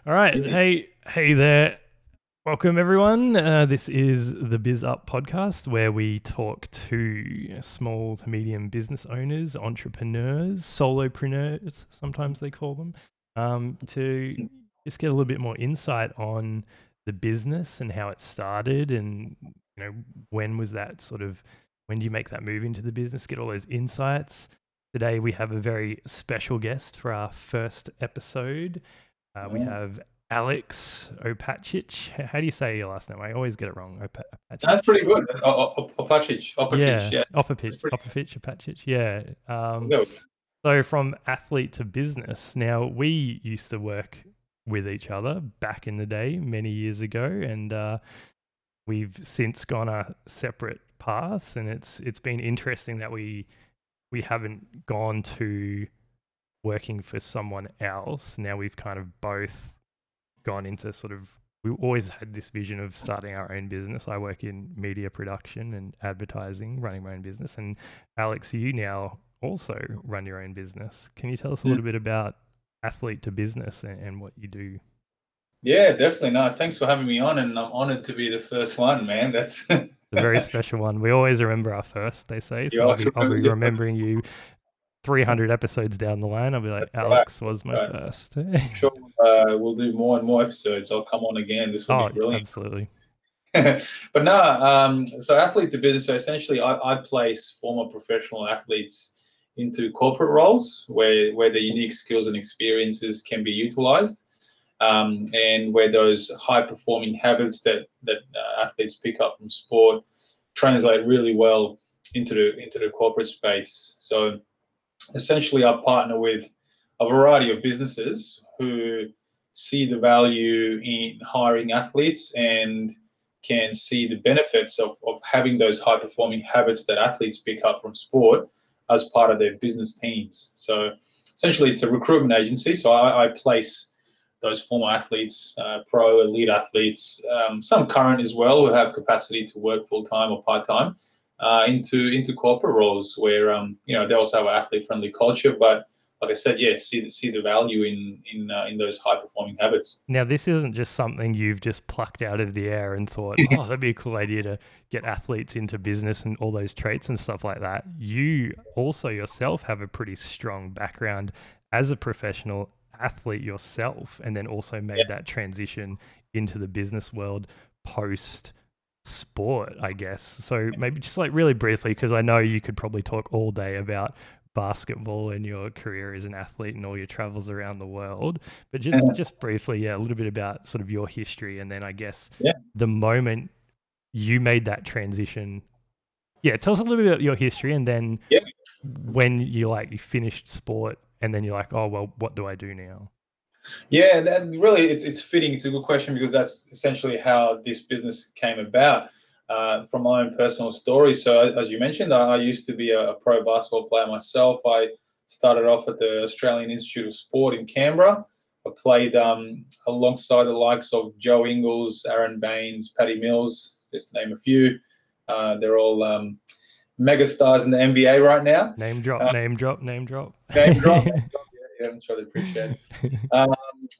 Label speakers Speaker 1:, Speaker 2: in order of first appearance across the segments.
Speaker 1: All right. Hey there. Welcome, everyone. This is the BizUp podcast where we talk to small to medium business owners, entrepreneurs, solopreneurs, sometimes they call them, to just get a little bit more insight on the business and how it started and, when was that when do you make that move into the business, get all those insights. Today, we have a very special guest for our first episode. We have Alex Opacic. How do you say your last name? I always get it wrong. Opacic.
Speaker 2: That's pretty good. Opacic,
Speaker 1: Yeah,
Speaker 2: yeah.
Speaker 1: Opacic. Yeah.
Speaker 2: There we go.
Speaker 1: So from Athlete to Business. Now, we used to work with each other back in the day, many years ago, and we've since gone our separate paths. And it's been interesting that we haven't gone to working for someone else. Now we've kind of both gone into we always had this vision of starting our own business. I work in media production and advertising, running my own business. And Alex, you now also run your own business. Can you tell us a little bit about Athlete to Business and what you do?
Speaker 2: Yeah, definitely. No, thanks for having me on, and I'm honored to be the first one, man. That's
Speaker 1: It's a very special one. We always remember our first, they say.
Speaker 2: you
Speaker 1: So
Speaker 2: always
Speaker 1: I'll be
Speaker 2: remember your first.
Speaker 1: remembering you 300 episodes down the line. I'll be like,
Speaker 2: Right,
Speaker 1: Alex was my
Speaker 2: right.
Speaker 1: first.
Speaker 2: I'm sure we'll do more and more episodes. I'll come on again. This will be
Speaker 1: Oh,
Speaker 2: brilliant.
Speaker 1: absolutely.
Speaker 2: But no, so Athlete to Business. So essentially, I place former professional athletes into corporate roles where their unique skills and experiences can be utilized. And where those high-performing habits that athletes pick up from sport translate really well into the corporate space. So essentially, I partner with a variety of businesses who see the value in hiring athletes and can see the benefits of having those high-performing habits that athletes pick up from sport as part of their business teams. So essentially, it's a recruitment agency. So I place those former athletes, pro, elite athletes, some current as well who have capacity to work full-time or part-time, into corporate roles where they also have an athlete-friendly culture. But like I said, yeah, see the value in those high-performing habits.
Speaker 1: Now, this isn't just something you've just plucked out of the air and thought, oh, that'd be a cool idea to get athletes into business and all those traits and stuff like that. You also yourself have a pretty strong background as a professional athlete yourself, and then also made that transition into the business world post sport, I guess. So maybe just like really briefly, because I know you could probably talk all day about basketball and your career as an athlete and all your travels around the world, but just briefly, yeah, a little bit about sort of your history, and then I guess
Speaker 2: Yeah.
Speaker 1: the moment you made that transition. Yeah, tell us a little bit about your history, and then
Speaker 2: Yeah.
Speaker 1: when you finished sport, and then you're like, oh well, what do I do now?
Speaker 2: Yeah, that really, it's fitting. It's a good question because that's essentially how this business came about, from my own personal story. So as you mentioned, I used to be a pro basketball player myself. I started off at the Australian Institute of Sport in Canberra. I played alongside the likes of Joe Ingles, Aaron Baines, Paddy Mills, just to name a few. They're all mega stars in the NBA right now.
Speaker 1: Name drop,
Speaker 2: Uh,
Speaker 1: name drop, name drop.
Speaker 2: Name drop, name drop. Yeah, I'm sure they appreciate it. Um,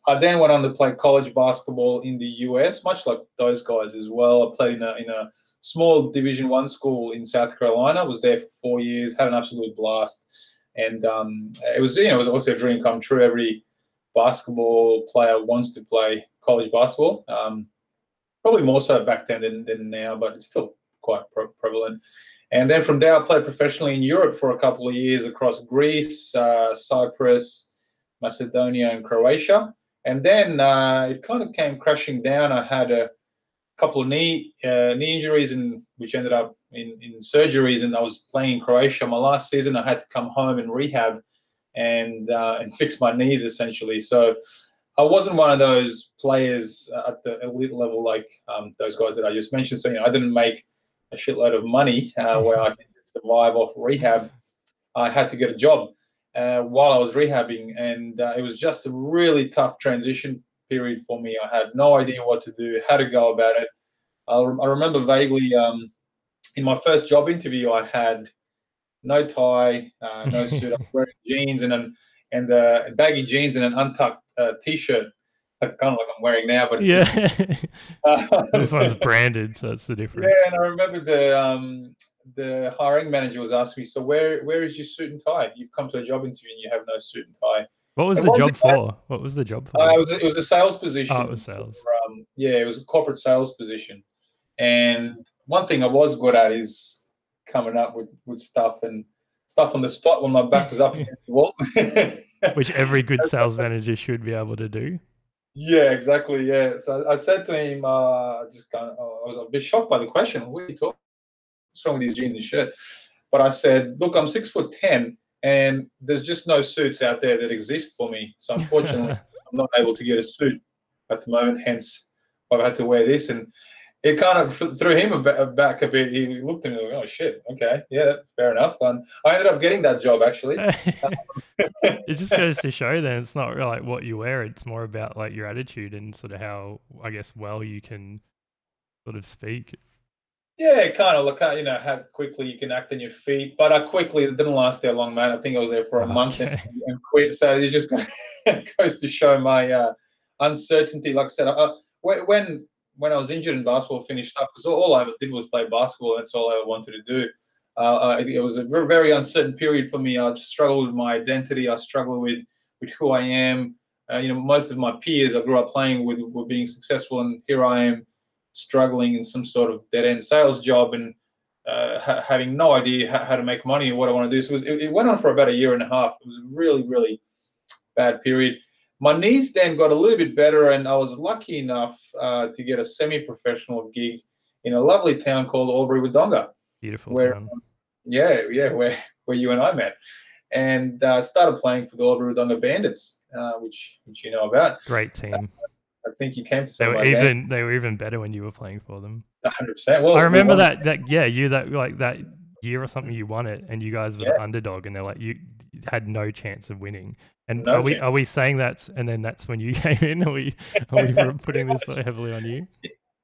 Speaker 2: I then went on to play college basketball in the US, much like those guys as well. I played in a small Division One school in South Carolina. I was there for 4 years, had an absolute blast, and it was also a dream come true. Every basketball player wants to play college basketball. Probably more so back then than now, but it's still quite prevalent. And then from there, I played professionally in Europe for a couple of years across Greece, Cyprus, Macedonia, and Croatia. And then it kind of came crashing down. I had a couple of knee injuries, which ended up in surgeries. And I was playing in Croatia. My last season, I had to come home and rehab and fix my knees essentially. So I wasn't one of those players at the elite level like those guys that I just mentioned. So I didn't make a shitload of money where I can survive off rehab. I had to get a job while I was rehabbing, and it was just a really tough transition period for me. I had no idea what to do, how to go about it. I remember vaguely in my first job interview, I had no tie, no suit. I was wearing jeans and baggy jeans and an untucked t-shirt. kind of like I'm wearing now, but it's
Speaker 1: Yeah.
Speaker 2: different.
Speaker 1: This one's branded, so that's the
Speaker 2: Yeah,
Speaker 1: difference.
Speaker 2: and I remember the hiring manager was asking me, so where is your suit and tie? You've come to a job interview and you have no suit and tie.
Speaker 1: What was
Speaker 2: And
Speaker 1: the
Speaker 2: one thing
Speaker 1: job for? What was the job for?
Speaker 2: it was a sales
Speaker 1: Oh, it
Speaker 2: position
Speaker 1: was
Speaker 2: for
Speaker 1: sales.
Speaker 2: yeah, it was a corporate sales position. And one thing I was good at is coming up with stuff on the spot when my back was up against the wall.
Speaker 1: Which every good sales manager should be able to do.
Speaker 2: Yeah, exactly. Yeah. So I said to him, just kind of, I was a bit shocked by the question. What are you talking? What's wrong with these jeans and shirt? But I said, look, I'm 6'10", and there's just no suits out there that exist for me. So unfortunately, I'm not able to get a suit at the moment. Hence, I've had to wear this, and it kind of threw him back a bit. He looked at me like, oh shit, okay, yeah, fair enough. And I ended up getting that job actually.
Speaker 1: It just goes to show then it's not like what you wear, it's more about like your attitude and sort of how, I guess, well you can sort of speak.
Speaker 2: Yeah, kind of like how quickly you can act on your feet. But it didn't last there long, man. I think I was there for a month
Speaker 1: Okay.
Speaker 2: and quit. So it just goes to show my uncertainty. Like I said, when I was injured in basketball, finished up because all I ever did was play basketball. That's all I ever wanted to do. It was a very, very uncertain period for me. I struggled with my identity. I struggled with who I am. Most of my peers I grew up playing with were being successful, and here I am struggling in some sort of dead-end sales job and having no idea how to make money or what I want to do. So it went on for about a year and a half. It was a really, really bad period. My knees then got a little bit better, and I was lucky enough to get a semi-professional gig in a lovely town called Albury-Wodonga.
Speaker 1: Beautiful
Speaker 2: Where,
Speaker 1: town.
Speaker 2: where you and I met. And started playing for the Albury-Wodonga Bandits, which you know about.
Speaker 1: Great team.
Speaker 2: I think you came to
Speaker 1: They
Speaker 2: some of
Speaker 1: were
Speaker 2: my games.
Speaker 1: even better when you were playing for them.
Speaker 2: 100%. Well,
Speaker 1: I
Speaker 2: we
Speaker 1: remember
Speaker 2: won.
Speaker 1: that year or something you won it and you guys were
Speaker 2: Yeah,
Speaker 1: the underdog and they're like you had no chance of winning. And
Speaker 2: no chance.
Speaker 1: are we saying and then that's when you came in? Are we putting this so heavily on you?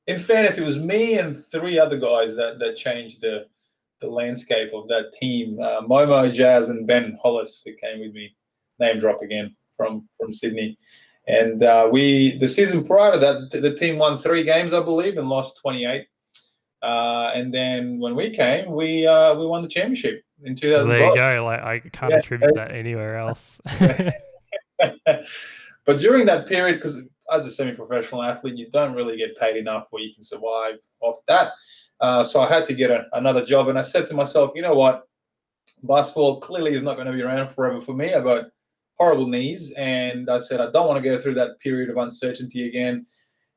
Speaker 2: In fairness, it was me and three other guys that changed the landscape of that team. Momo, Jazz, and Ben Hollis, who came with me. Name drop again from Sydney. And the season prior to that, the team won 3 games, I believe, and lost 28. And then when we came, we won the championship in
Speaker 1: Well, there you
Speaker 2: 2012.
Speaker 1: go. Like I can't
Speaker 2: Yeah.
Speaker 1: attribute that anywhere else.
Speaker 2: But during that period, because as a semi-professional athlete, you don't really get paid enough where you can survive off that. So I had to get another job, and I said to myself, you know what, basketball clearly is not going to be around forever for me. I got horrible knees, and I said I don't want to go through that period of uncertainty again,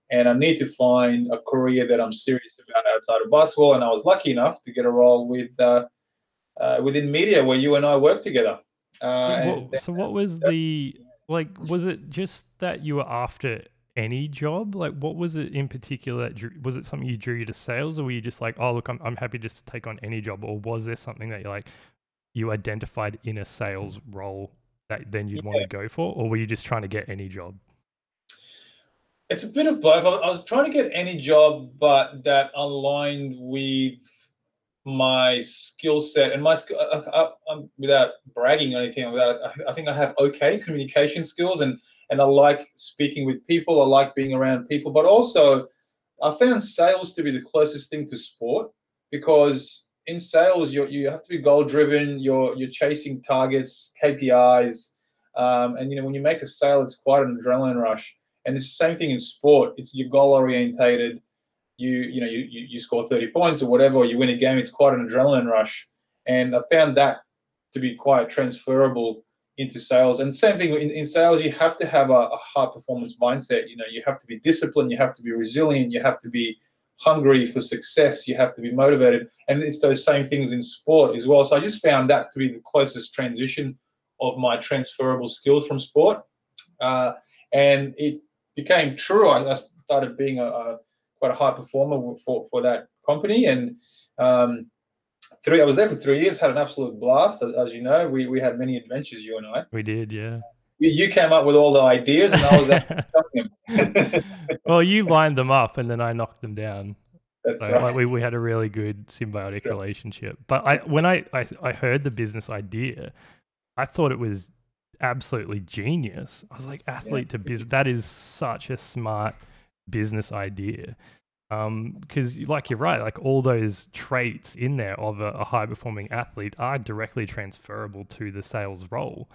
Speaker 2: and I need to find a career that I'm serious about outside of basketball. And I was lucky enough to get a role within media where you and I work together.
Speaker 1: So what was was it just that you were after any job? Like what was it in particular was it something you drew you to sales, or were you just like, oh look, I'm happy just to take on any job? Or was there something that you identified in a sales role that then you'd want to go for, or were you just trying to get any job?
Speaker 2: It's a bit of both. I was trying to get any job, but that aligned with my skill set and my skill. Without bragging or anything, I think I have okay communication skills, and I like speaking with people. I like being around people, but also I found sales to be the closest thing to sport, because in sales you have to be goal driven. You're chasing targets, KPIs, and when you make a sale, it's quite an adrenaline rush. And it's the same thing in sport. You're goal orientated. You score 30 points or whatever, or you win a game. It's quite an adrenaline rush, and I found that to be quite transferable into sales. And same thing in sales, you have to have a high performance mindset. You have to be disciplined, you have to be resilient, you have to be hungry for success, you have to be motivated. And it's those same things in sport as well. So I just found that to be the closest transition of my transferable skills from sport. And it became true. I started being quite a high performer for that company. And I was there for 3 years, had an absolute blast. As you know, we had many adventures, you and I.
Speaker 1: We did, yeah.
Speaker 2: You came up with all the ideas, and I was telling them.
Speaker 1: Well, you lined them up, and then I knocked them down.
Speaker 2: That's
Speaker 1: So,
Speaker 2: right.
Speaker 1: like we had a really good symbiotic relationship. But when I heard the business idea, I thought it was absolutely genius. I was like,
Speaker 2: Yeah.
Speaker 1: athlete to business. That is such a smart business idea. Because like you're right, like all those traits in there of a high performing athlete are directly transferable to the sales role.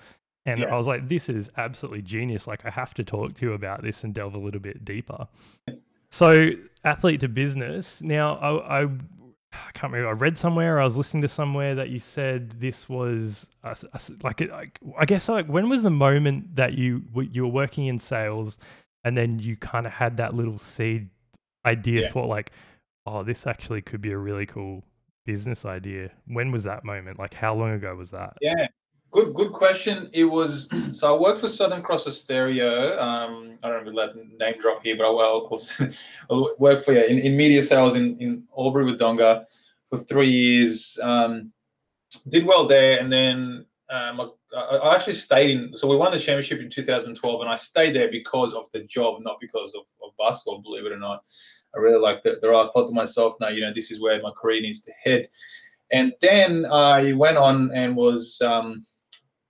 Speaker 1: And I
Speaker 2: Yeah.
Speaker 1: was like, this is absolutely genius. Like, I have to talk to you about this and delve a little bit deeper. So, athlete to business. Now, I can't remember. I read somewhere, or I was listening to somewhere that you said this was I guess like when was the moment that you were working in sales, and then you kind of had that little seed idea
Speaker 2: Yeah.
Speaker 1: thought like, oh, this actually could be a really cool business idea. When was that moment? Like, how long ago was that?
Speaker 2: Yeah. Good question. It was so I worked for Southern Cross Austereo. I don't know if let the name drop here, but I'll work for in media sales in Albury Wodonga for 3 years. Did well there, and then I actually stayed in. So we won the championship in 2012, and I stayed there because of the job, not because of basketball. Believe it or not, I really liked it. There, I thought to myself, now this is where my career needs to head. And then I went on and was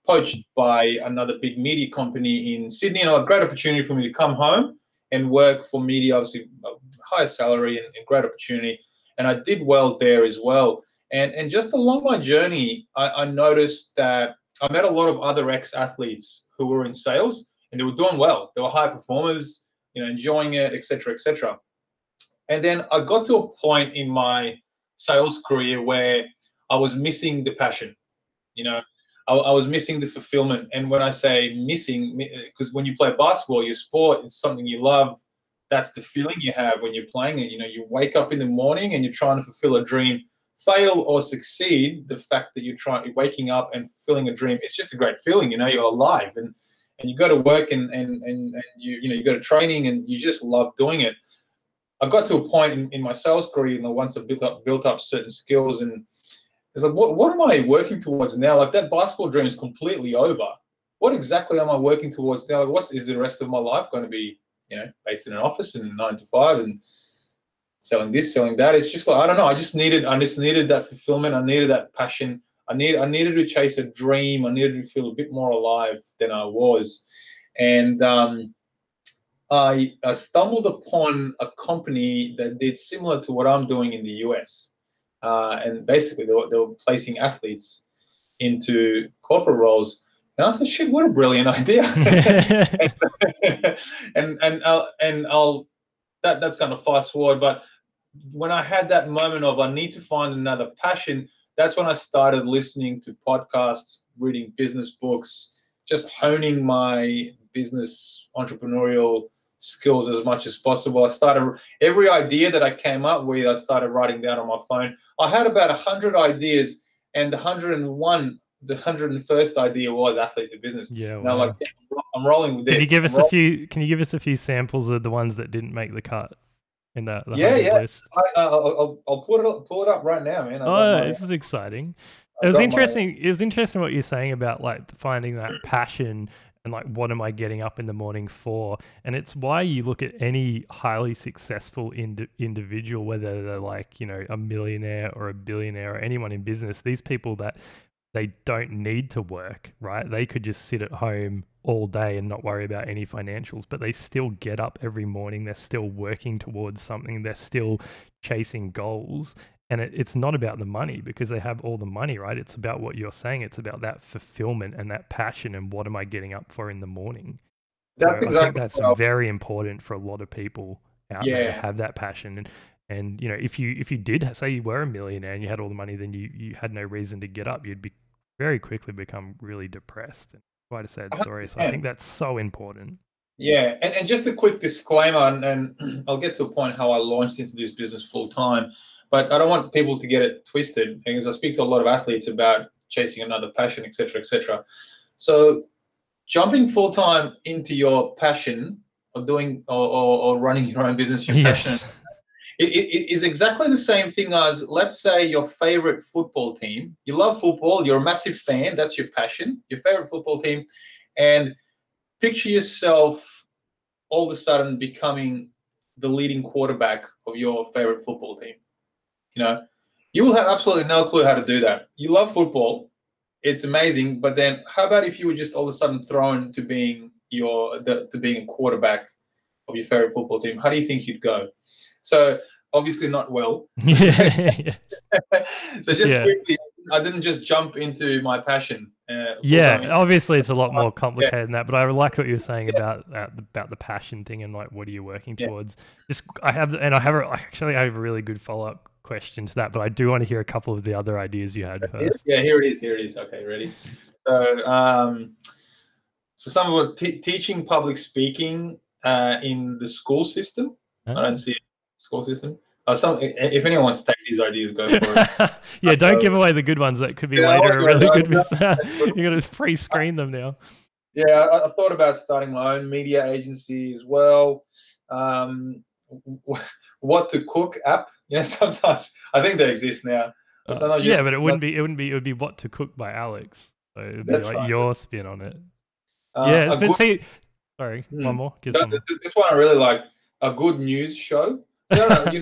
Speaker 2: poached by another big media company in Sydney, and a great opportunity for me to come home and work for media, obviously a higher salary and great opportunity. And I did well there as well. And just along my journey, I noticed that I met a lot of other ex-athletes who were in sales and they were doing well. They were high performers, enjoying it, etc., etc. And then I got to a point in my sales career where I was missing the passion. You know, I was missing the fulfillment. And when I say missing, because when you play basketball, your sport, it's something you love. That's the feeling you have when you're playing it. You wake up in the morning and you're trying to fulfill a dream. Fail or succeed, the fact that you're waking up and fulfilling a dream, it's just a great feeling. You're alive, and you go to work and you go to training and you just love doing it. I got to a point in my sales career, once I built up certain skills, and it's like, what am I working towards now? Like, that basketball dream is completely over. What exactly am I working towards now? Like, what is the rest of my life going to be? Based in an office and 9 to 5 and selling this, selling that. It's just like, I don't know. I just needed that fulfillment. I needed that passion. I needed to chase a dream. I needed to feel a bit more alive than I was, and I stumbled upon a company that did similar to what I'm doing in the US. And basically, they were placing athletes into corporate roles. And I said, shit, what a brilliant idea. That's kind of fast forward. But when I had that moment of I need to find another passion, that's when I started listening to podcasts, reading business books, just honing my business entrepreneurial skills as much as possible. I started every idea that I came up with, I started writing down on my phone. I had about 100 ideas, and the 101st idea was Athlete to Business.
Speaker 1: Yeah,
Speaker 2: And I'm like,
Speaker 1: wow.
Speaker 2: I'm rolling with this.
Speaker 1: Can you give us a few? Can you give us a few samples of the ones that didn't make the cut in the
Speaker 2: Yeah,
Speaker 1: 100
Speaker 2: yeah.
Speaker 1: list?
Speaker 2: I'll pull it up right now, man.
Speaker 1: Oh, this is exciting. It
Speaker 2: I've
Speaker 1: was
Speaker 2: got my
Speaker 1: interesting. It was interesting what you're saying about like finding that passion and like what am I getting up in the morning for? And it's why you look at any highly successful individual, whether they're like a millionaire or a billionaire or anyone in business. These people that they don't need to work, right? They could just sit at home all day and not worry about any financials, but they still get up every morning. They're still working towards something. They're still chasing goals. And it's not about the money because they have all the money, right? It's about what you're saying. It's about that fulfillment and that passion and what am I getting up for in the morning? So
Speaker 2: That's
Speaker 1: I think
Speaker 2: exactly
Speaker 1: that's
Speaker 2: what
Speaker 1: very important for a lot of people out there to
Speaker 2: yeah.
Speaker 1: have that passion. And if you did say you were a millionaire and you had all the money, then you had no reason to get up. You'd be very quickly become really depressed. And quite a sad story. So I
Speaker 2: 100%.
Speaker 1: think that's so important.
Speaker 2: Yeah, and just a quick disclaimer, and I'll get to a point how I launched into this business full time, but I don't want people to get it twisted because I speak to a lot of athletes about chasing another passion, etc., etc. So jumping full time into your passion or doing or running your own business, your passion,
Speaker 1: Yes.
Speaker 2: it is exactly the same thing as, let's say, your favorite football team. You love football, you're a massive fan, that's your passion, your favorite football team, and picture yourself all of a sudden becoming the leading quarterback of your favorite football team. You will have absolutely no clue how to do that. You love football, it's amazing. But then, how about if you were just all of a sudden thrown to being to being a quarterback of your favorite football team? How do you think you'd go? So obviously not well.
Speaker 1: Yeah.
Speaker 2: So just
Speaker 1: Yeah.
Speaker 2: quickly, I didn't just jump into my passion.
Speaker 1: Yeah, obviously it's a lot more
Speaker 2: Yeah,
Speaker 1: complicated than that, but I like what you were saying
Speaker 2: yeah,
Speaker 1: about the passion thing and like what are you working
Speaker 2: yeah.
Speaker 1: towards. Just I actually have a really good follow up question to that, but I do want to hear a couple of the other ideas you had first.
Speaker 2: Yeah, here it is. Here it is. Okay, ready? So, some of it teaching public speaking in the school system. I don't see it. School system. If anyone wants to take these ideas, go for it.
Speaker 1: Yeah, don't give away the good ones that could be
Speaker 2: Yeah,
Speaker 1: later are really good.
Speaker 2: no,
Speaker 1: You got to pre-screen them now.
Speaker 2: yeah, I thought about starting my own media agency as well. What to cook app? Sometimes I think they exist now. But sometimes
Speaker 1: Yeah, but it wouldn't be. It would be What to Cook by Alex. So it would be
Speaker 2: that's
Speaker 1: like
Speaker 2: right.
Speaker 1: your spin on it. Yeah, but see, sorry, one more. Give some.
Speaker 2: This one I really like. A good news show. So, I don't know,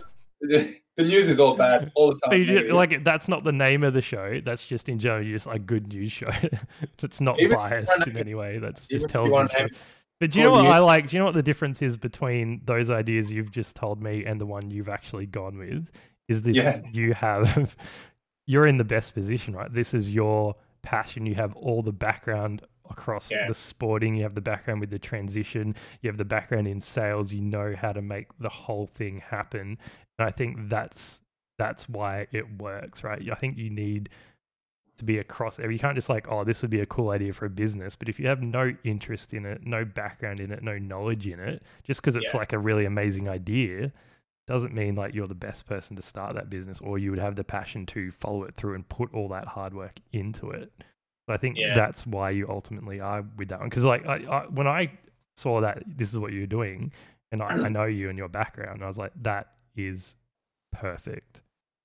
Speaker 2: the news is all bad all the time.
Speaker 1: Like that's not the name of the show. That's just in general, just a good news show. That's not
Speaker 2: Even
Speaker 1: biased in any way. That's just
Speaker 2: even if
Speaker 1: tells
Speaker 2: you
Speaker 1: the
Speaker 2: want to
Speaker 1: show.
Speaker 2: name
Speaker 1: But do you know what
Speaker 2: news,
Speaker 1: I like? Do you know what the difference is between those ideas you've just told me and the one you've actually gone with? Is this
Speaker 2: yeah,
Speaker 1: you're in the best position, right? This is your passion. You have all the background across
Speaker 2: yeah,
Speaker 1: the sporting, you have the background with the transition, you have the background in sales, you know how to make the whole thing happen. And I think that's why it works, right? I think you need to be across. You can't just like, oh, this would be a cool idea for a business, but if you have no interest in it, no background in it, no knowledge in it, just because it's
Speaker 2: yeah,
Speaker 1: like a really amazing idea doesn't mean like you're the best person to start that business, or you would have the passion to follow it through and put all that hard work into it. So I think
Speaker 2: yeah.
Speaker 1: that's why you ultimately are with that one. Because like when I saw that this is what you're doing, and I know you and your background, I was like, that is perfect.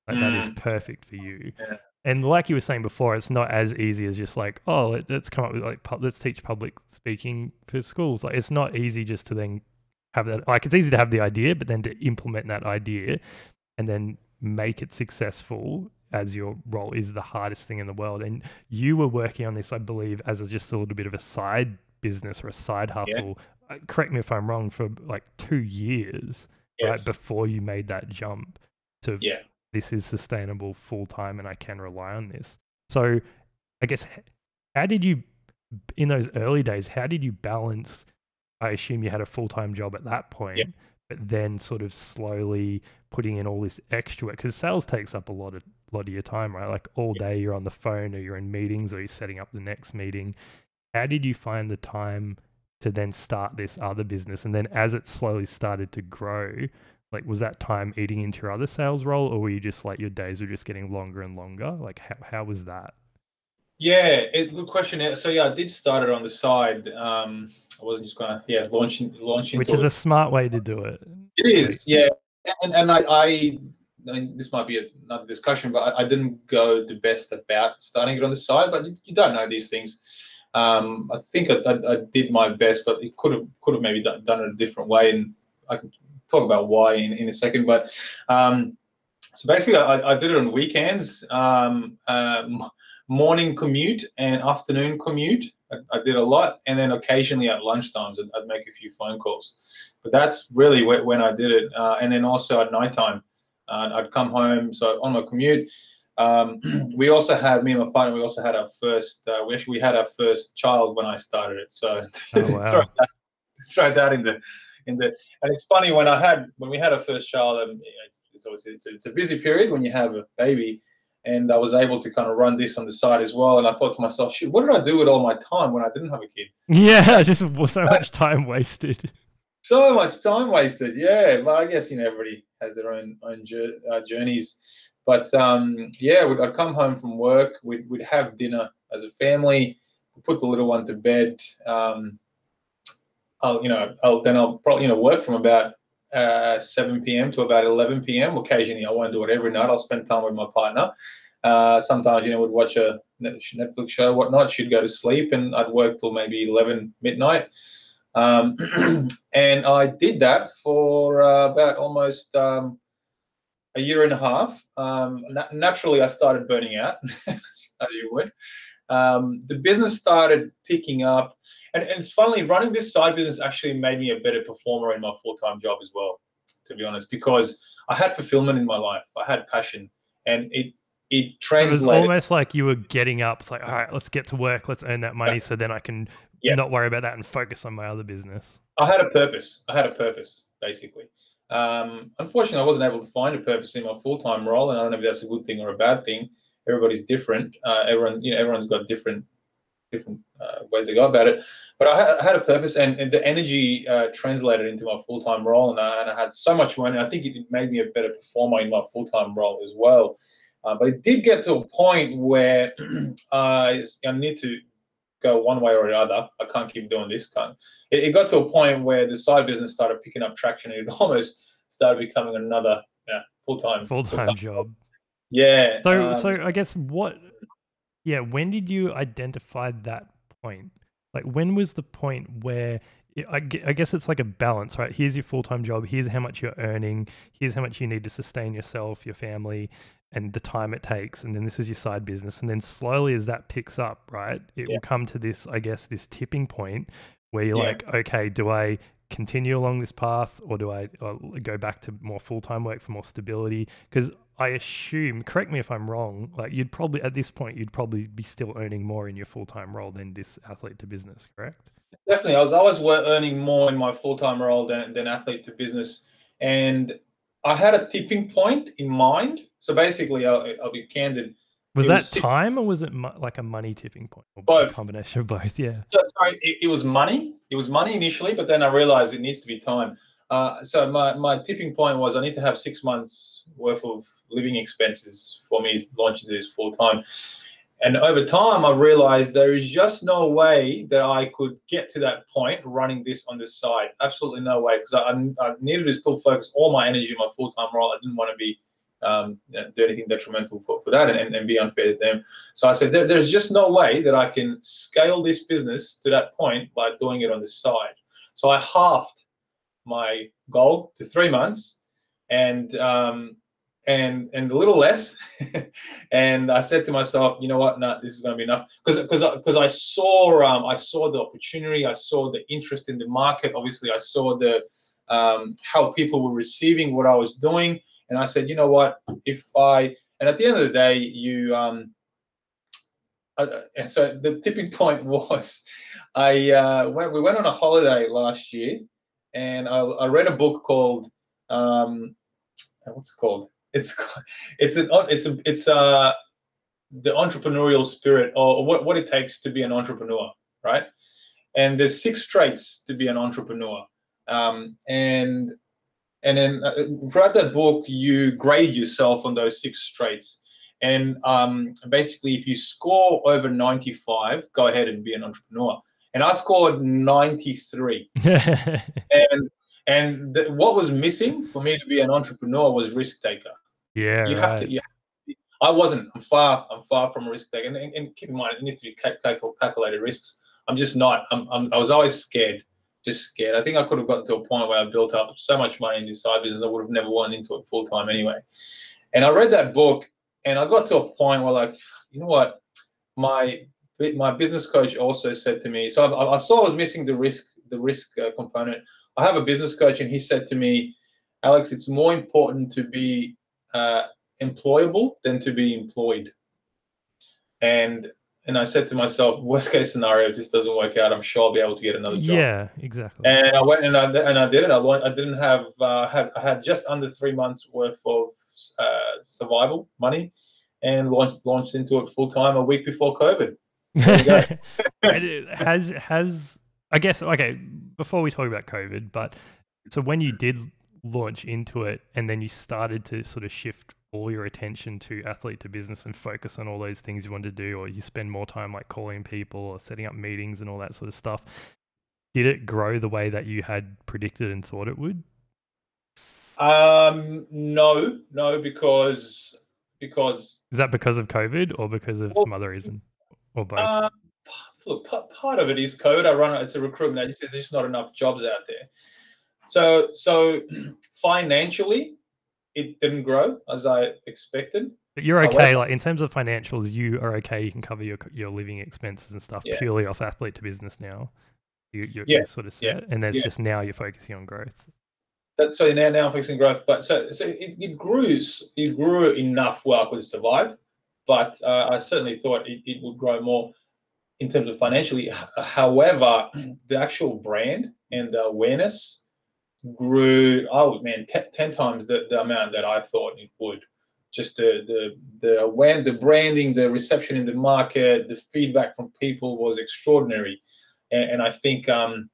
Speaker 1: Like that is perfect for you.
Speaker 2: Yeah.
Speaker 1: And like you were saying before, it's not as easy as just like, oh, let's come up with like let's teach public speaking for schools. Like it's not easy just to then have that. Like it's easy to have the idea, but then to implement that idea and then make it successful as your role is the hardest thing in the world. And you were working on this, I believe, as just a little bit of a side business or a side hustle. Correct me if I'm wrong, for like 2 years, right
Speaker 2: Yes.
Speaker 1: before you made that jump to
Speaker 2: Yeah.
Speaker 1: this is sustainable full time and I can rely on this. So I guess how did you, in those early days, how did you balance, I assume you had a full-time job at that point,
Speaker 2: Yeah.
Speaker 1: but then sort of slowly putting in all this extra work, because sales takes up a lot of your time, right? Like all day you're on the phone or you're in meetings or you're setting up the next meeting. How did you find the time to then start this other business? And then as it slowly started to grow, like was that time eating into your other sales role, or were you just like your days were just getting longer and longer? Like how was that?
Speaker 2: Yeah, good question. So yeah, I did start it on the side. I wasn't just gonna launch
Speaker 1: Which
Speaker 2: into
Speaker 1: is
Speaker 2: it.
Speaker 1: a smart way to do it.
Speaker 2: It is, yeah. And I mean, this might be another discussion, but I didn't go the best about starting it on the side. But you don't know these things. I think I did my best, but it could have maybe done it a different way, and I can talk about why in a second. But so basically, I did it on weekends, morning commute and afternoon commute. I did a lot, and then occasionally at lunchtimes, I'd make a few phone calls. But that's really when I did it. And then also at nighttime, I'd come home. So on my commute, we also had, me and my partner, we also had our first, we had our first child when I started it. So
Speaker 1: Oh, wow.
Speaker 2: throw that in the, and it's funny when we had our first child, and it's obviously it's a busy period when you have a baby, and I was able to kind of run this on the side as well. And I thought to myself, shit, what did I do with all my time when I didn't have a kid?
Speaker 1: Yeah, just so much time wasted.
Speaker 2: So much time wasted. Yeah, but I guess everybody has their own journeys. But yeah, I'd come home from work. We'd have dinner as a family. Put the little one to bed. I'll probably work from about 7 p.m. to about 11 p.m. Occasionally, I won't do it every night. I'll spend time with my partner. Sometimes, we'd watch a Netflix show, whatnot. She'd go to sleep, and I'd work till maybe 11 midnight. And I did that for about almost a year and a half. Naturally, I started burning out, as you would. the business started picking up, and it's funny, running this side business actually made me a better performer in my full-time job as well, to be honest, because I had fulfillment in my life, I had passion, and it translated.
Speaker 1: It was almost like you were getting up. It's like, all right, let's get to work, let's earn that money, so then I can not worry about that and focus on my other business.
Speaker 2: I had a purpose. Basically. Unfortunately, I wasn't able to find a purpose in my full-time role, and I don't know if that's a good thing or a bad thing. Everybody's different. Everyone's got different ways to go about it. But I had a purpose, and the energy translated into my full-time role, and I had so much money. I think it made me a better performer in my full-time role as well. But it did get to a point where I need to go one way or the other. I can't keep doing this. It got to a point where the side business started picking up traction, and it almost started becoming another full-time
Speaker 1: job.
Speaker 2: Yeah.
Speaker 1: So I guess when did you identify that point? Like, when was the point where I guess it's like a balance, right? Here's your full-time job. Here's how much you're earning. Here's how much you need to sustain yourself, your family, and the time it takes. And then this is your side business. And then slowly as that picks up, right, it will come to this, I guess, this tipping point where you're like, okay, do I continue along this path, or do I go back to more full-time work for more stability? Because I assume, correct me if I'm wrong, like at this point, you'd probably be still earning more in your full-time role than this Athlete to Business, correct?
Speaker 2: Definitely. I was always earning more in my full-time role than Athlete to Business. And I had a tipping point in mind. So basically, I'll be candid.
Speaker 1: Was that time, or was it like a money tipping point? Or
Speaker 2: both.
Speaker 1: A combination of both, yeah.
Speaker 2: So sorry, it was money. It was money initially, but then I realized it needs to be time. So my tipping point was I need to have 6 months worth of living expenses for me launching this full-time. And over time, I realized there is just no way that I could get to that point running this on the side. Absolutely no way, because I needed to still focus all my energy on my full-time role. I didn't want to be do anything detrimental for that and be unfair to them. So I said, there's just no way that I can scale this business to that point by doing it on the side. So I halved my goal to 3 months, and a little less. And I said to myself, you know what? No, this is going to be enough, because I saw the opportunity, I saw the interest in the market. Obviously, I saw the how people were receiving what I was doing, and I said, you know what? And at the end of the day, so the tipping point was, we went on a holiday last year, and I read a book called what's it called? It's the entrepreneurial spirit, or what it takes to be an entrepreneur, right? And there's 6 traits to be an entrepreneur, and then throughout that book you grade yourself on those 6 traits. And basically, if you score over 95, go ahead and be an entrepreneur. And I scored 93. And what was missing for me to be an entrepreneur was risk taker.
Speaker 1: Yeah,
Speaker 2: you have to. I wasn't. I'm far from a risk taker. And keep in mind, it needs to be calculated risks. I'm just not. I was always scared, just scared. I think I could have gotten to a point where I built up so much money in this side business, I would have never went into it full time anyway. And I read that book, and I got to a point where, like, you know what, my business coach also said to me. So I saw I was missing the risk component. I have a business coach, and he said to me, Alex, it's more important to be employable than to be employed. And I said to myself, worst case scenario, if this doesn't work out, I'm sure I'll be able to get another job.
Speaker 1: Yeah, exactly.
Speaker 2: And I went and I did it. I didn't have I had just under 3 months worth of survival money, and launched into it full time a week before COVID. There you go.
Speaker 1: has I guess, okay, before we talk about COVID, but so when you did launch into it, and then you started to sort of shift all your attention to Athlete to Business and focus on all those things you wanted to do, or you spend more time like calling people or setting up meetings and all that sort of stuff, did it grow the way that you had predicted and thought it would?
Speaker 2: No, because
Speaker 1: is that because of COVID or because of some other reason, or both?
Speaker 2: Look, part of it is COVID. It's a recruitment agency. There's just not enough jobs out there. So financially, it didn't grow as I expected.
Speaker 1: But you're okay,
Speaker 2: However,
Speaker 1: like in terms of financials, you are okay. You can cover your living expenses and stuff
Speaker 2: yeah,
Speaker 1: purely off Athlete to Business now.
Speaker 2: yeah,
Speaker 1: You're sort of
Speaker 2: yeah,
Speaker 1: set, and that's
Speaker 2: yeah.
Speaker 1: just now you're focusing on growth.
Speaker 2: That's so now I'm fixing growth, but so it grew enough where I could survive, but I certainly thought it would grow more in terms of financially. However, the actual brand and the awareness grew, oh man, 10 times the amount that I thought it would. Just the branding, the reception in the market, the feedback from people was extraordinary, and I think
Speaker 1: It's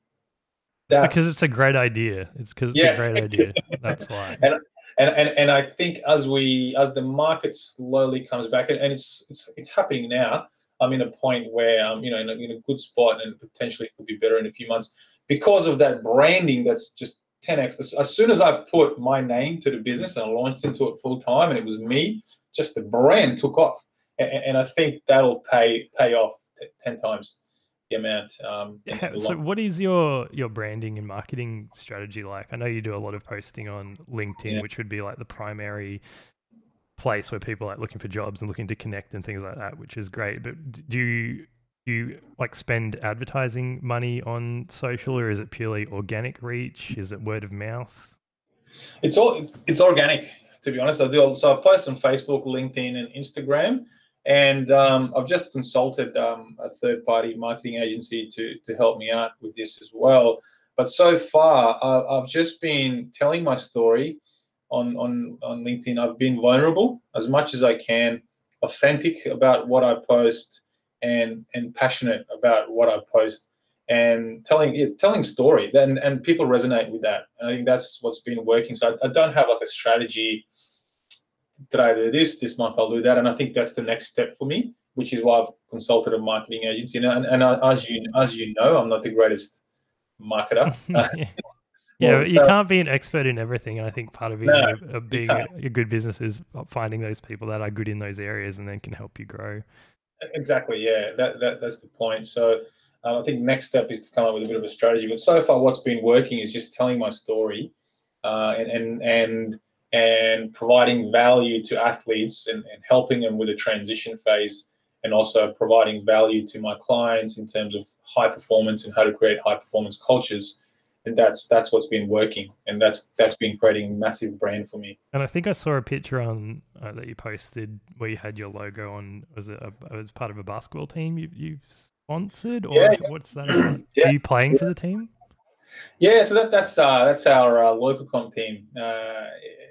Speaker 1: because it's
Speaker 2: that's
Speaker 1: a great idea. It's because it's a
Speaker 2: yeah.
Speaker 1: great idea. That's why.
Speaker 2: and and I think as the market slowly comes back, and it's happening now. I'm in a point where in a good spot, and potentially it could be better in a few months because of that branding. That's just 10x. As soon as I put my name to the business and I launched into it full time, and it was me, just the brand took off, and I think that'll pay off 10 times the amount in the
Speaker 1: So,
Speaker 2: long.
Speaker 1: what is your branding and marketing strategy like? I know you do a lot of posting on LinkedIn,
Speaker 2: Yeah.
Speaker 1: which would be like the primary place where people are like looking for jobs and looking to connect and things like that, which is great. But do you like spend advertising money on social, or is it purely organic reach? Is it word of mouth?
Speaker 2: It's organic, to be honest. I post on Facebook, LinkedIn, and Instagram, and I've just consulted a third party marketing agency to help me out with this as well. But so far, I've just been telling my story on LinkedIn. I've been vulnerable as much as I can, authentic about what I post, and passionate about what I post, and telling story. And people resonate with that. And I think that's what's been working. So I don't have like a strategy. Did I do this month? I'll do that. And I think that's the next step for me, which is why I've consulted a marketing agency. As you know, I'm not the greatest marketer.
Speaker 1: Yeah,
Speaker 2: Well,
Speaker 1: but you
Speaker 2: so
Speaker 1: can't be an expert in everything, and I think part of
Speaker 2: no,
Speaker 1: being
Speaker 2: you can't.
Speaker 1: a good business is finding those people that are good in those areas, and then can help you grow.
Speaker 2: Exactly, yeah. That's the point. So I think next step is to come up with a bit of a strategy. But so far, what's been working is just telling my story, and providing value to athletes, and helping them with a transition phase, and also providing value to my clients in terms of high performance and how to create high performance cultures. And that's what's been working, and that's been creating a massive brand for me.
Speaker 1: And I think I saw a picture on that you posted where you had your logo on. Was it as part of a basketball team you've sponsored,
Speaker 2: Yeah,
Speaker 1: or what's that about?
Speaker 2: yeah.
Speaker 1: Are you playing for the team?
Speaker 2: Yeah, so that's our local comp team
Speaker 1: So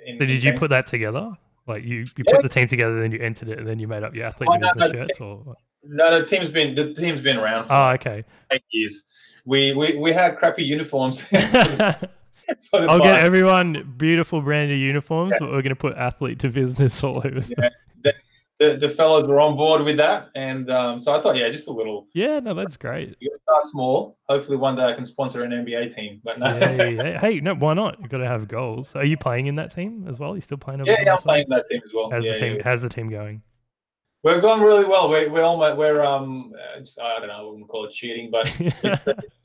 Speaker 2: in
Speaker 1: did you put
Speaker 2: Bankstown.
Speaker 1: that together? Like you
Speaker 2: Yeah,
Speaker 1: put the team together, then you entered it, and then you made up your Athlete
Speaker 2: oh,
Speaker 1: to Business shirts, or what?
Speaker 2: no, the team's been around for
Speaker 1: Oh,
Speaker 2: like
Speaker 1: okay.
Speaker 2: 8 years. We had crappy uniforms for the
Speaker 1: I'll get
Speaker 2: past.
Speaker 1: everyone beautiful branded uniforms,
Speaker 2: Yeah,
Speaker 1: but we're going to put Athlete to Business all over them.
Speaker 2: yeah. The fellows were on board with that, and so I thought, yeah, just a little.
Speaker 1: Yeah, no, that's great.
Speaker 2: You start small. Hopefully, one day I can sponsor an NBA team. But no,
Speaker 1: Yeah, yeah, yeah. Hey, no, why not? You've got to have goals. Are you playing in that team as well? You still playing
Speaker 2: yeah,
Speaker 1: on
Speaker 2: yeah,
Speaker 1: the
Speaker 2: I'm playing
Speaker 1: side?
Speaker 2: in that team as well. Yeah, yeah.
Speaker 1: How's the team going?
Speaker 2: We're going really well. We're almost it's, I don't know, I wouldn't call it cheating, but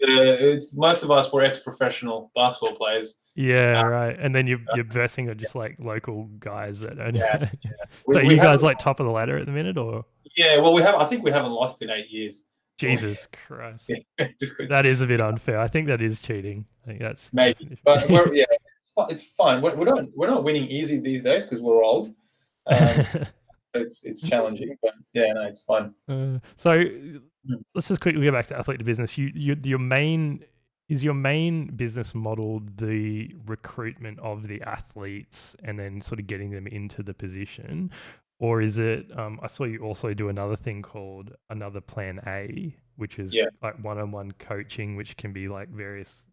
Speaker 2: it's most of us were ex-professional basketball players.
Speaker 1: Yeah,
Speaker 2: Uh,
Speaker 1: right. And then you're versing are just like local guys that don't.
Speaker 2: yeah,
Speaker 1: So
Speaker 2: we,
Speaker 1: are
Speaker 2: we
Speaker 1: you guys
Speaker 2: haven't.
Speaker 1: like top of the ladder at the minute, or
Speaker 2: Yeah, well, we have. I think we haven't lost in 8 years. So
Speaker 1: Jesus Christ? That
Speaker 2: it's,
Speaker 1: is a bit unfair. I think that is cheating. I think that's
Speaker 2: maybe, but
Speaker 1: definitely.
Speaker 2: it's fun. We're not winning easy these days because we're old. Um, so it's challenging, but yeah, no, it's fun.
Speaker 1: So
Speaker 2: Mm.
Speaker 1: let's just quickly go back to Athlete to Business. Your main business model the recruitment of the athletes and then sort of getting them into the position, or is it? I saw you also do another thing called another Plan A, which is
Speaker 2: Yeah.
Speaker 1: like one-on-one coaching, which can be like various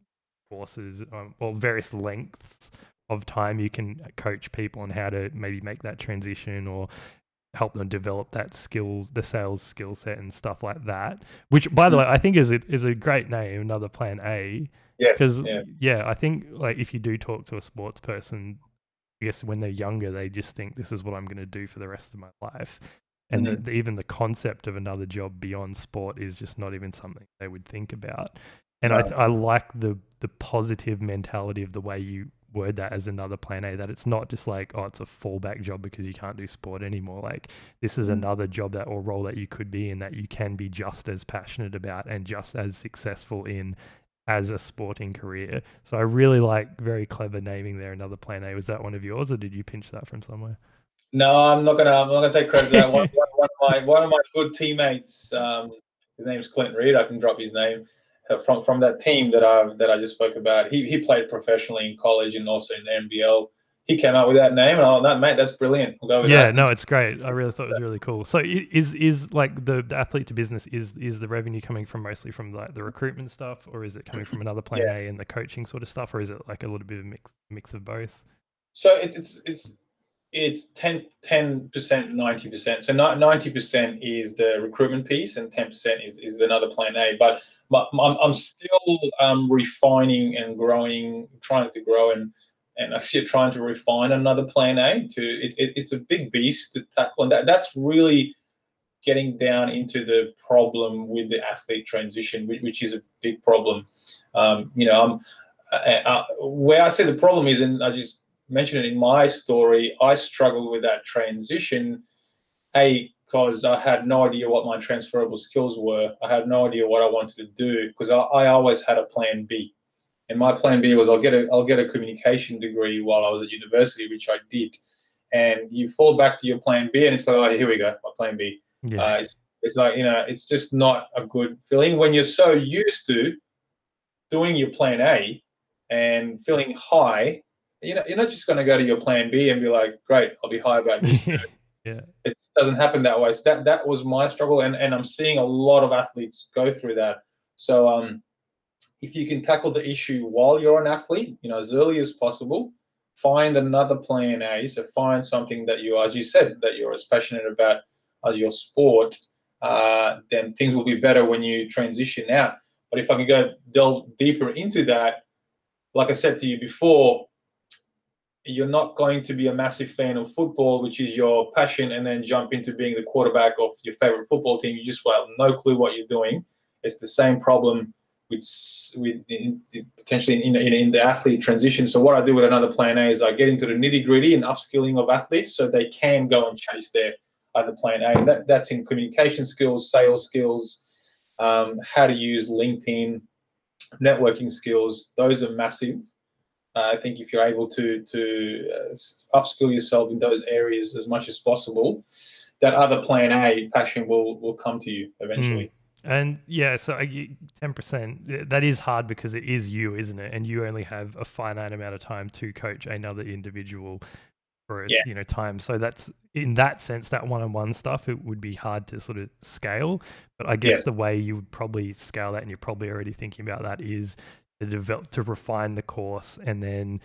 Speaker 1: courses or various lengths of time you can coach people on how to maybe make that transition or help them develop that skills, the sales skill set and stuff like that. Which, by the
Speaker 2: Mm.
Speaker 1: way, I think is a great name, another Plan A,
Speaker 2: Yeah.
Speaker 1: because
Speaker 2: Yeah.
Speaker 1: yeah, I think like if you do talk to a sports person, I guess when they're younger, they just think this is what I'm going to do for the rest of my life. And
Speaker 2: Mhm.
Speaker 1: even the concept of another job beyond sport is just not even something they would think about. And
Speaker 2: No.
Speaker 1: I like the positive mentality of the way you word that as another plan A, that it's not just like, oh, it's a fallback job because you can't do sport anymore. Like this is another job that or role that you could be in that you can be just as passionate about and just as successful in as a sporting career. So I really like, very clever naming there, another plan A. Was that one of yours or did you pinch that from somewhere?
Speaker 2: No, I'm not gonna take credit for that. One of my good teammates, his name's Clint Reed. I can drop his name from that team that I just spoke about. He played professionally in college and also in the NBL. He came up with that name, and no, mate, that's brilliant. We'll go with
Speaker 1: Yeah,
Speaker 2: that.
Speaker 1: no, it's great. I really thought it was really cool. So is like the athlete to business, is the revenue coming from mostly from like the recruitment stuff, or is it coming from another plan
Speaker 2: Yeah.
Speaker 1: A and the coaching sort of stuff, or is it like a little bit of a mix of both?
Speaker 2: So it's 10%, 90%. So 90% is the recruitment piece, and 10% is another plan A. But I'm still refining and growing, trying to grow and actually trying to refine another plan A. It's a big beast to tackle, and that's really getting down into the problem with the athlete transition, which is a big problem. Where I say the problem is, and I just mentioned it in my story, I struggled with that transition, because I had no idea what my transferable skills were. I had no idea what I wanted to do because I always had a plan B. And my plan B was I'll get a communication degree while I was at university, which I did. And you fall back to your plan B, and it's like, oh, here we go, my plan B.
Speaker 1: Yeah.
Speaker 2: It's like, it's just not a good feeling when you're so used to doing your plan A and feeling high. You're not just going to go to your plan B and be like, great, I'll be high about this too.
Speaker 1: Yeah.
Speaker 2: It doesn't happen that way. So that was my struggle, and I'm seeing a lot of athletes go through that. So if you can tackle the issue while you're an athlete, as early as possible, find another plan A. So find something that you, as you said, that you're as passionate about as your sport. Then things will be better when you transition out. But if I can go delve deeper into that, like I said to you before, you're not going to be a massive fan of football, which is your passion, and then jump into being the quarterback of your favorite football team. You just have no clue what you're doing. It's the same problem with potentially in the athlete transition. So what I do with another plan A is I get into the nitty gritty and upskilling of athletes so they can go and chase their other plan A. And that's in communication skills, sales skills, how to use LinkedIn, networking skills. Those are massive. I think if you're able to upskill yourself in those areas as much as possible, that other plan A passion will come to you eventually.
Speaker 1: And yeah, so 10%, that is hard because it is you, isn't it? And you only have a finite amount of time to coach another individual for time. So that's, in that sense, that one-on-one stuff, it would be hard to sort of scale. But I guess the way you would probably scale that, and you're probably already thinking about that, is to refine the course, and then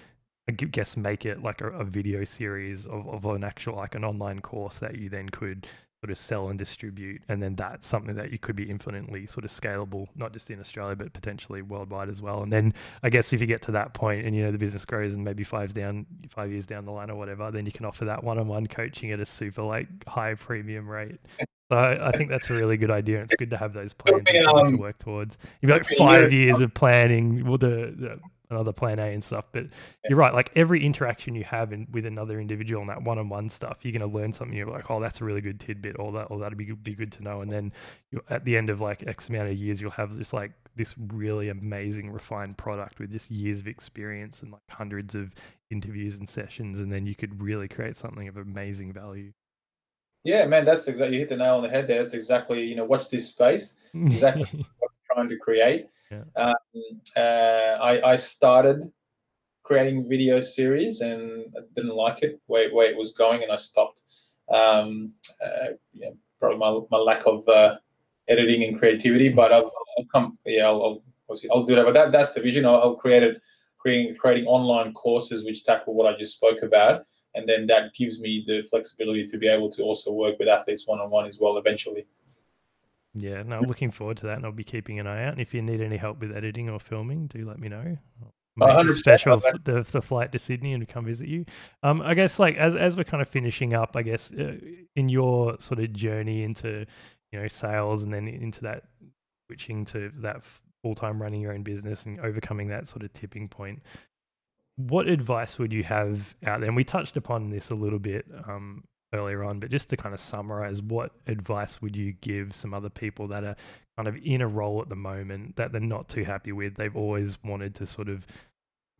Speaker 1: I guess make it like a video series of an actual, like an online course that you then could sort of sell and distribute. And then that's something that you could be infinitely sort of scalable, not just in Australia, but potentially worldwide as well. And then I guess if you get to that point and, the business grows and maybe 5 years down the line or whatever, then you can offer that one-on-one coaching at a super like high premium rate. So I think that's a really good idea. And it's good to have those plans and something to work towards. You've got 5 years of planning, well, another plan A and stuff. But you're right, like every interaction you have with another individual on that one-on-one stuff, you're going to learn something. You're like, oh, that's a really good tidbit, or that'd be good to know. And then at the end of like X amount of years, you'll have just like this really amazing refined product with just years of experience and like hundreds of interviews and sessions. And then you could really create something of amazing value.
Speaker 2: Yeah, man, that's exactly, you hit the nail on the head there. That's exactly, watch this space, exactly what I'm trying to create.
Speaker 1: Yeah.
Speaker 2: I started creating video series and I didn't like it where it was going, and I stopped. Probably my lack of editing and creativity, but I'll do that. But that's the vision. I'll creating online courses which tackle what I just spoke about, and then that gives me the flexibility to be able to also work with athletes one-on-one as well eventually.
Speaker 1: Yeah, no, looking forward to that, and I'll be keeping an eye out. And if you need any help with editing or filming, do let me know. I'll make a special the flight to Sydney and come visit you. I guess like as we're kind of finishing up, I guess in your sort of journey into sales and then into that switching to that full-time running your own business and overcoming that sort of tipping point, what advice would you have out there? And we touched upon this a little bit earlier on, but just to kind of summarize, what advice would you give some other people that are kind of in a role at the moment that they're not too happy with? They've always wanted to sort of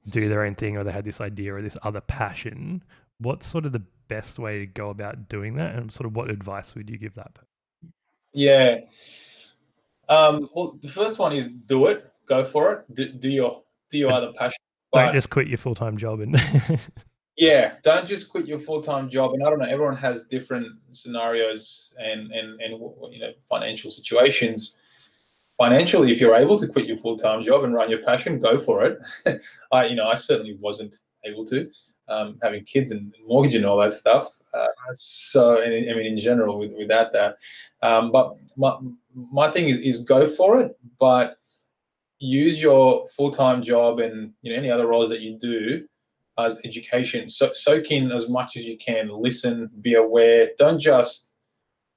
Speaker 1: do their own thing, or they had this idea or this other passion. What's sort of the best way to go about doing that? And sort of what advice would you give that person?
Speaker 2: Yeah. Well, the first one is do it. Go for it. Do your
Speaker 1: But
Speaker 2: other passion.
Speaker 1: don't
Speaker 2: But
Speaker 1: just quit your full-time job and
Speaker 2: yeah, don't just quit your full-time job. And I don't know, everyone has different scenarios and financial situations. Financially, if you're able to quit your full-time job and run your passion, go for it. I certainly wasn't able to, having kids and mortgage and all that stuff. So, I mean, in general, without that. But my thing is go for it, but use your full-time job and any other roles that you do as education. So soak in as much as you can. Listen, be aware. Don't just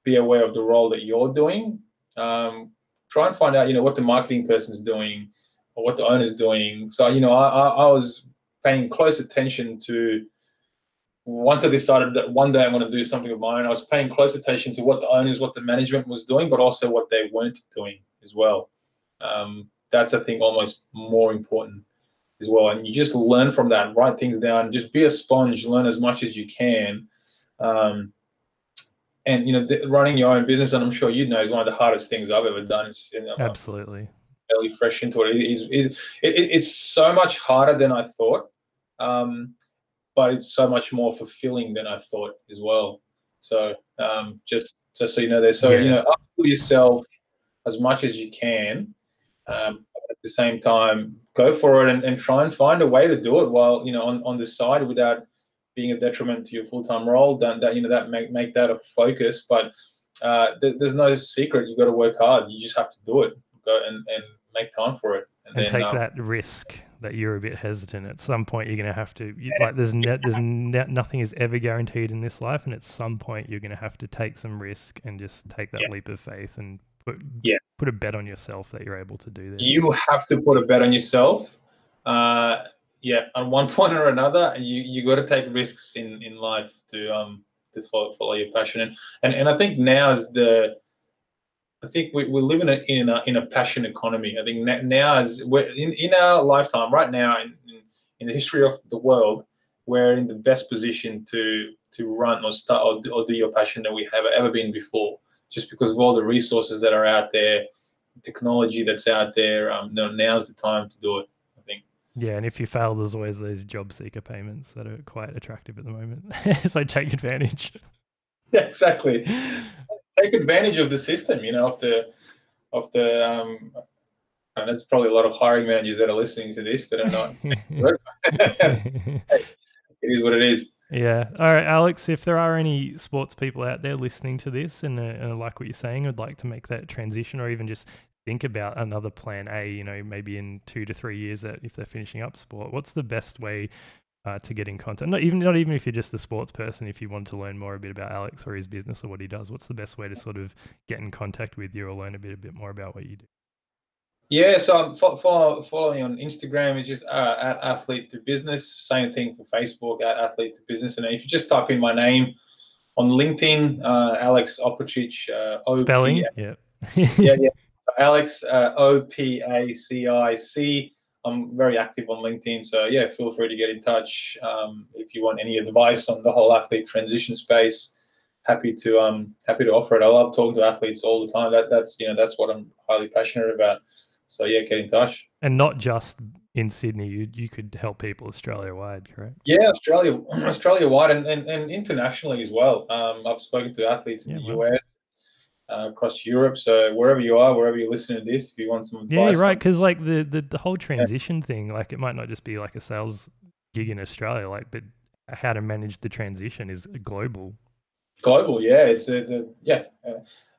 Speaker 2: be aware of the role that you're doing. Try and find out, what the marketing person's doing or what the owner's doing. So, I was paying close attention to, once I decided that one day I'm going to do something of my own, I was paying close attention to what the owners, what the management was doing, but also what they weren't doing as well. That's, I think, almost more important as well. And you just learn from that, write things down, just be a sponge, learn as much as you can. And running your own business, and I'm sure you know, is one of the hardest things I've ever done. It's
Speaker 1: absolutely.
Speaker 2: fairly fresh into it. It's so much harder than I thought, but it's so much more fulfilling than I thought as well. So just so you know, there. So upskill yourself as much as you can. At the same time, go for it and try and find a way to do it while on the side without being a detriment to your full-time role. Make that a focus. But there's no secret. You've got to work hard. You just have to do it. Go and make time for it.
Speaker 1: And
Speaker 2: then
Speaker 1: take that risk that you're a bit hesitant. At some point, you're going to have to, like, nothing is ever guaranteed in this life. And at some point, you're going to have to take some risk and just take that leap of faith and put a bet on yourself that you're able to do this.
Speaker 2: You have to put a bet on yourself. On one point or another, you got to take risks in life to follow your passion. And I think now is I think we live in a passion economy. I think now is we're in our lifetime right now in the history of the world, we're in the best position to run or start or do your passion that we have ever been before. Just because of all the resources that are out there, technology that's out there, now's the time to do it, I think.
Speaker 1: Yeah, and if you fail, there's always those job seeker payments that are quite attractive at the moment. So take advantage.
Speaker 2: Yeah, exactly. Take advantage of the system, of the and there's probably a lot of hiring managers that are listening to this that are not. It is what it is.
Speaker 1: Yeah. All right, Alex, if there are any sports people out there listening to this and like what you're saying, would like to make that transition or even just think about another plan A, maybe in 2 to 3 years if they're finishing up sport, what's the best way to get in contact? Not even if you're just a sports person, if you want to learn more a bit about Alex or his business or what he does, what's the best way to sort of get in contact with you or learn a bit more about what you do?
Speaker 2: Yeah, so I'm following on Instagram. It's just at Athlete2Business. Same thing for Facebook, at Athlete2Business. And if you just type in my name on LinkedIn, Alex Opacic,
Speaker 1: Spelling? Yeah.
Speaker 2: yeah. Alex, Opacic. I'm very active on LinkedIn. So, yeah, feel free to get in touch if you want any advice on the whole athlete transition space. Happy to offer it. I love talking to athletes all the time. That's what I'm highly passionate about. So yeah, get in touch.
Speaker 1: And not just in Sydney, you could help people Australia-wide, correct?
Speaker 2: Yeah, Australia-wide and internationally as well. I've spoken to athletes in the US, across Europe. So wherever you are, wherever you're listening to this, if you want some advice.
Speaker 1: Yeah, you're right. Because like the whole transition thing, like it might not just be like a sales gig in Australia, but how to manage the transition is global.
Speaker 2: Global, yeah. It's a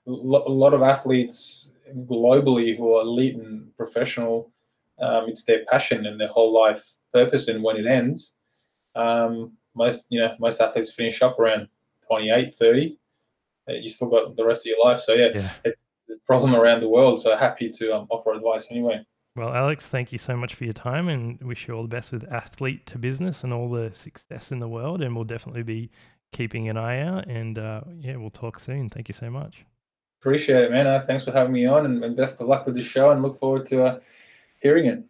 Speaker 2: lot of athletes globally who are elite and professional. It's their passion and their whole life purpose. And when it ends, most athletes finish up around 28, 30. You still got the rest of your life. So yeah. It's a problem around the world. So happy to offer advice anyway.
Speaker 1: Well, Alex, thank you so much for your time and wish you all the best with Athlete2Business and all the success in the world. And we'll definitely be keeping an eye out. And yeah, we'll talk soon. Thank you so much.
Speaker 2: Appreciate it, man. Thanks for having me on, and best of luck with the show, and look forward to hearing it.